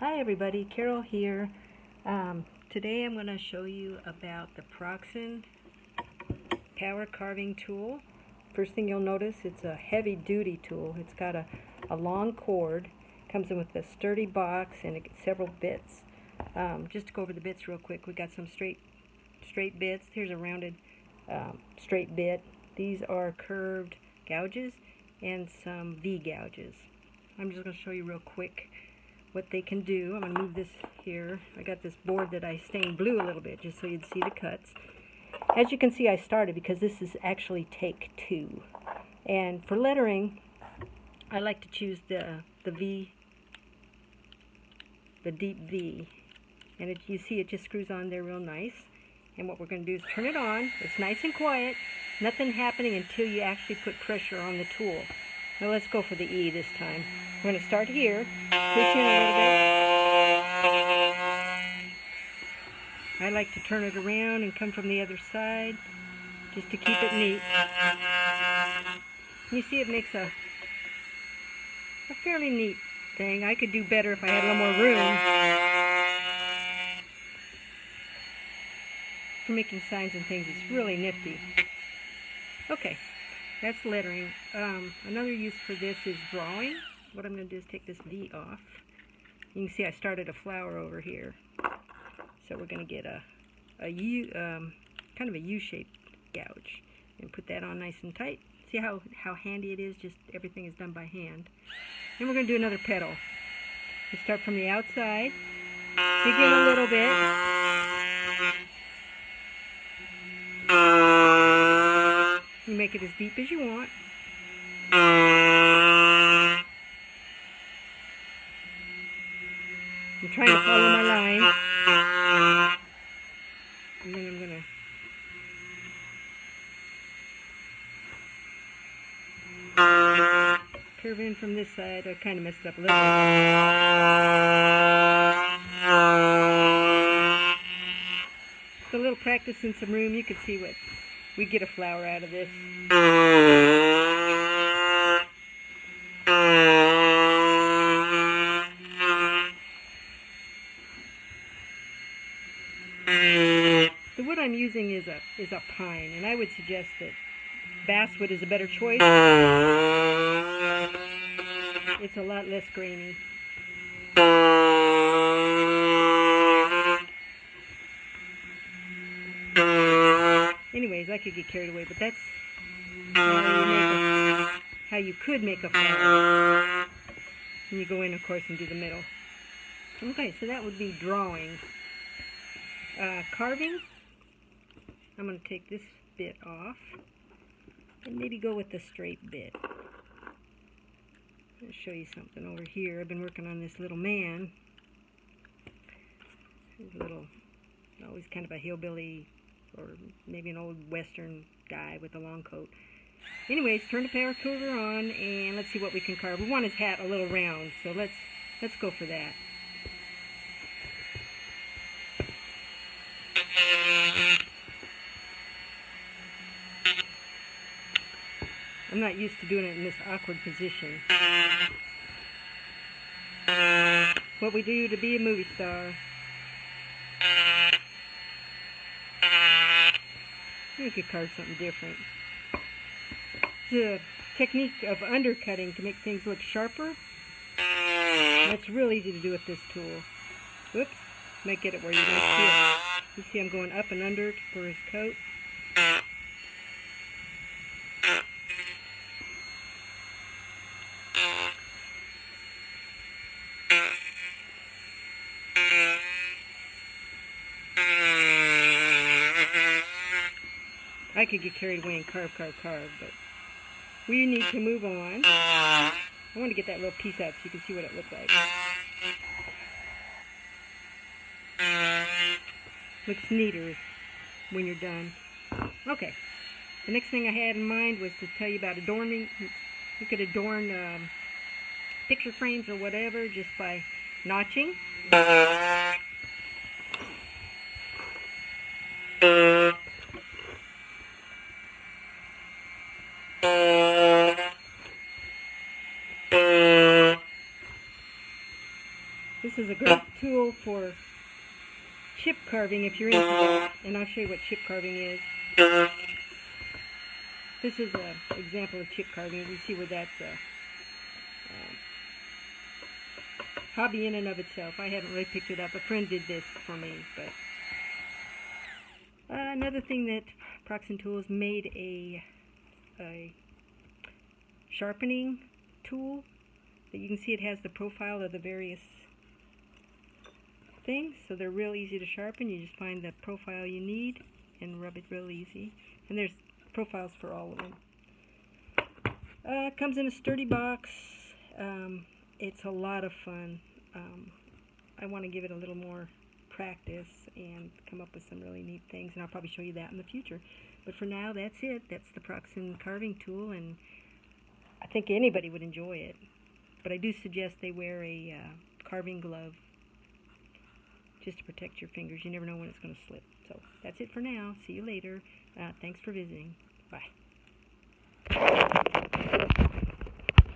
Hi everybody, Carol here. Today I'm going to show you about the Proxxon power carving tool. First thing you'll notice, it's a heavy duty tool. It's got a long cord, comes in with a sturdy box and several bits. Just to go over the bits real quick, we got some straight bits. Here's a rounded straight bit. These are curved gouges and some V gouges. I'm just going to show you real quick what they can do. I'm going to move this here. I got this board that I stained blue a little bit just so you'd see the cuts. As you can see, I started because this is actually take 2. And for lettering, I like to choose the V, the deep V. And you see it just screws on there real nice. And what we're going to do is turn it on. It's nice and quiet. Nothing happening until you actually put pressure on the tool. Now let's go for the E this time. We're going to start here, push in a little bit. I like to turn it around and come from the other side just to keep it neat. You see it makes a fairly neat thing. I could do better if I had a little more room for making signs and things. It's really nifty. Okay. That's lettering. Another use for this is drawing. What I'm going to do is take this V off. You can see I started a flower over here. So we're going to get a U, kind of a U-shaped gouge. And put that on nice and tight. See how handy it is? Just everything is done by hand. And we're going to do another petal. We start from the outside. Dig in a little bit. You make it as deep as you want. I'm trying to follow my line. And then I'm going to curve in from this side. I kind of messed it up a little bit. So a little practice in some room, you can see what we get a flower out of this. The wood I'm using is a pine, and I would suggest that basswood is a better choice. It's a lot less grainy. Anyways, I could get carried away, but that's how you could make a flower. And you go in, of course, and do the middle. Okay, so that would be drawing. Carving, I'm going to take this bit off and maybe go with the straight bit. I'll show you something over here. I've been working on this little man. He's always kind of a hillbilly, or maybe an old western guy with a long coat. Anyways, turn the power carver on and let's see what we can carve. We want his hat a little round, so let's go for that. I'm not used to doing it in this awkward position. What we do to be a movie star. You could carve something different. It's a technique of undercutting to make things look sharper. That's real easy to do with this tool. Whoops. Might get it where you don't see it. You see I'm going up and under for his coat. I could get carried away and carve, but we need to move on. I want to get that little piece out so you can see what it looks like. Looks neater when you're done. Okay, the next thing I had in mind was to tell you about adorning. You could adorn picture frames or whatever just by notching. This is a great tool for chip carving if you're into that, and I'll show you what chip carving is. This is an example of chip carving. You see where that's a hobby in and of itself. I haven't really picked it up. A friend did this for me. But another thing that Proxxon Tools made a sharpening tool that you can see it has the profile of the various things, so they're real easy to sharpen. You just find the profile you need and rub it real easy. And there's profiles for all of them. It comes in a sturdy box. It's a lot of fun. I want to give it a little more practice and come up with some really neat things, and I'll probably show you that in the future. But for now, that's it. That's the Proxxon carving tool, and I think anybody would enjoy it. But I do suggest they wear a carving glove just to protect your fingers. You never know when it's going to slip. So that's it for now. See you later. Thanks for visiting. Bye.